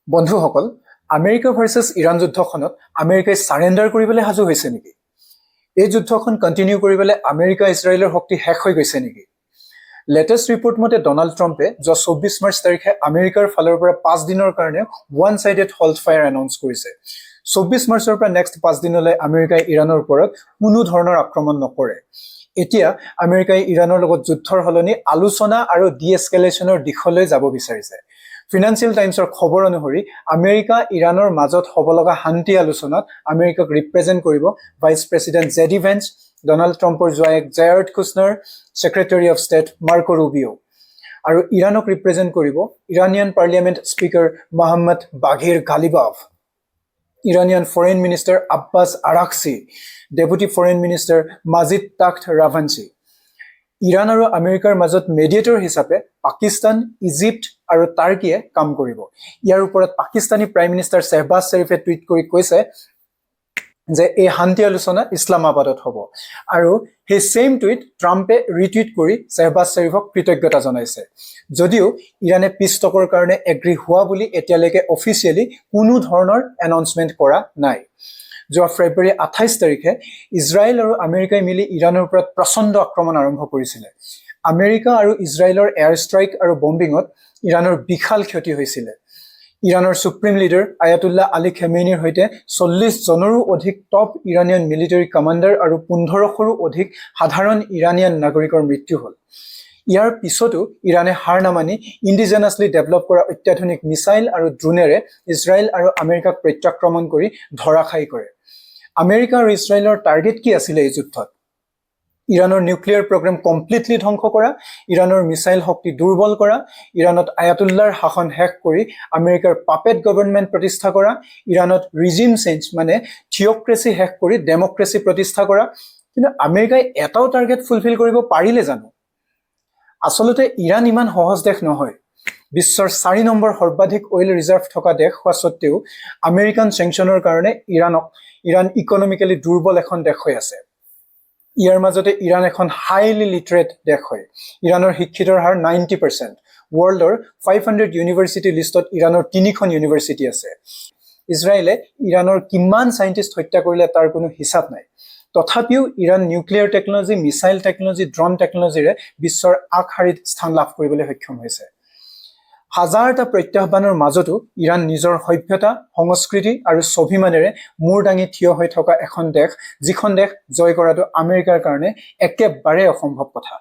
বন্ধুসকল, America versus Iran যুদ্ধখনত আমেৰিকাই সাৰেণ্ডাৰ কৰিবলৈ সাজু হৈছে নেকি? এই যুদ্ধখন কণ্টিনিউ কৰিবলৈ আমেৰিকা ইজৰাইলৰ শক্তি শেষ হৈ গৈছে নেকি? লেটেষ্ট ৰিপৰ্ট মতে ডনাল্ড ট্ৰাম্পে যোৱা 24 মাৰ্চ তাৰিখে আমেৰিকাৰ ফালৰ পৰা 5 দিনৰ কাৰণে one sided hold fire announce কৰিছে। 24 মাৰ্চৰ পৰা নেক্সট 5 দিনলৈ আমেৰিকাই ইৰাণৰ ওপৰত কোনো ধৰণৰ আক্ৰমণ নকৰে। এতিয়া আমেৰিকাই ইৰাণৰ লগত যুদ্ধৰ সলনি আলোচনা আৰু ডি এস্কেলেশ্যনৰ দিশলৈ যাব বিচাৰিছে। ফিনান্সিয়েল টাইমছৰ খবৰ অনুসৰি আমেৰিকা ইৰাণৰ মাজত হ'ব লগা শান্তি আলোচনাত আমেৰিকাক ৰিপ্ৰেজেণ্ট কৰিব vice president JD Vance, Donald ট্ৰাম্পৰ জোৱায়েক Jared Kushner, secretary of state Marco Rubio'. আৰু ইৰাণক ৰিপ্ৰেজেণ্ট কৰিব Iranian parliament speaker Mohammad Bagher Ghalibaf, Iranian foreign minister Abbas Araghchi, deputy foreign minister Majid Takht Ravanchi. Iran আৰু আমেৰিকাৰ মাজত মেডিয়েটৰ হিচাপে Pakistan, Egypt আৰু টাৰ্কিয়ে কাম কৰিব। ইয়াৰ ওপৰত পাকিস্তানী প্ৰাইম মিনিষ্টাৰ শ্বাহবাজ শ্বৰীফে টুইট কৰি কৈছে যে এই শান্তি আলোচনা ইছলামাবাদত হ'ব। আৰু সেই ছেইম টুইট ট্ৰাম্পে ৰিটুইট কৰি শ্বাহবাজ শ্বৰীফক কৃতজ্ঞতা জনাইছে। যদিও ইৰাণে পিছ টকৰ কাৰণে এগ্ৰী হোৱা বুলি এতিয়ালৈকে অফিচিয়েলি কোনো ধৰণৰ এনাউন্সমেণ্ট কৰা নাই। যোৱা ফেব্ৰুৱাৰী 28 তাৰিখে ইজৰাইল আৰু আমেৰিকাই মিলি ইৰাণৰ ওপৰত প্ৰচণ্ড আক্ৰমণ আৰম্ভ কৰিছিলে। আমেৰিকা আৰু ইজৰাইলৰ এয়াৰ ষ্ট্ৰাইক আৰু বম্বিঙত ইৰাণৰ বিশাল ক্ষতি হৈছিলে। ইৰাণৰ সুপ্ৰিম লিডাৰ আয়াতুল্লাহ আলী খেমেনিৰ সৈতে 40 জনৰো অধিক টপ ইৰাণিয়ান মিলিটাৰী কমাণ্ডাৰ আৰু 1500ৰো অধিক সাধাৰণ ইৰাণিয়ান নাগৰিকৰ মৃত্যু হ'ল। ইয়াৰ পিছতো ইৰাণে হাৰ নামানি ইণ্ডিজেনাছলি ডেভেলপ কৰা অত্যাধুনিক মিছাইল আৰু ড্ৰোনেৰে ইজৰাইল আৰু আমেৰিকাক প্ৰত্যাক্ৰমণ কৰি ধৰাশায়ী কৰে। আমেৰিকা আৰু ইজৰাইলৰ টাৰ্গেট কি আছিলে এই যুদ্ধত? ইৰাণৰ নিউক্লিয়াৰ প্ৰগ্ৰেম কমপ্লিটলি ধ্বংস কৰা, ইৰাণৰ মিছাইল শক্তি দুৰ্বল কৰা, ইৰাণত আয়াতুল্লাৰ শাসন শেষ কৰি আমেৰিকাৰ পাপেট গভৰ্ণমেণ্ট প্ৰতিষ্ঠা কৰা, ইৰাণত ৰিজিম চেঞ্জ মানে থিঅক্ৰেচি শেষ কৰি ডেমক্ৰেচি প্ৰতিষ্ঠা কৰা। কিন্তু আমেৰিকাই এটাও টাৰ্গেট ফুলফিল কৰিব পাৰিলে জানো? আচলতে ইৰাণ ইমান সহজ দেশ নহয়। বিশ্বৰ 4 নম্বৰ সৰ্বাধিক অইল ৰিজাৰ্ভ থকা দেশ হোৱা স্বত্তেও আমেৰিকান চেংচনৰ কাৰণে ইৰাণ ইকনমিকেলি দুৰ্বল এখন দেশ হৈ আছে। ইয়াৰ মাজতে ইৰাণ এখন হাইলি লিটাৰেট দেশ হয়। ইৰাণৰ শিক্ষিতৰ হাৰ 90%। ৱৰ্ল্ডৰ 500 ইউনিভাৰ্চিটি লিষ্টত ইৰাণৰ 3খন ইউনিভাৰ্চিটি আছে। ইজৰাইলে ইৰাণৰ কিমান চাইণ্টিষ্ট হত্যা কৰিলে তাৰ কোনো হিচাপ নাই। তথাপিও Iran nuclear technology, missile technology, drone টেকনলজিৰে বিশ্বৰ আগশাৰীত স্থান লাভ কৰিবলৈ সক্ষম হৈছে। হাজাৰটা প্ৰত্যাহ্বানৰ মাজতো ইৰাণ নিজৰ সভ্যতা, সংস্কৃতি আৰু স্বাভিমানেৰে মূৰ দাঙি থিয় হৈ থকা এখন দেশ, যিখন দেশ জয় কৰাটো আমেৰিকাৰ কাৰণে একেবাৰে অসম্ভৱ কথা।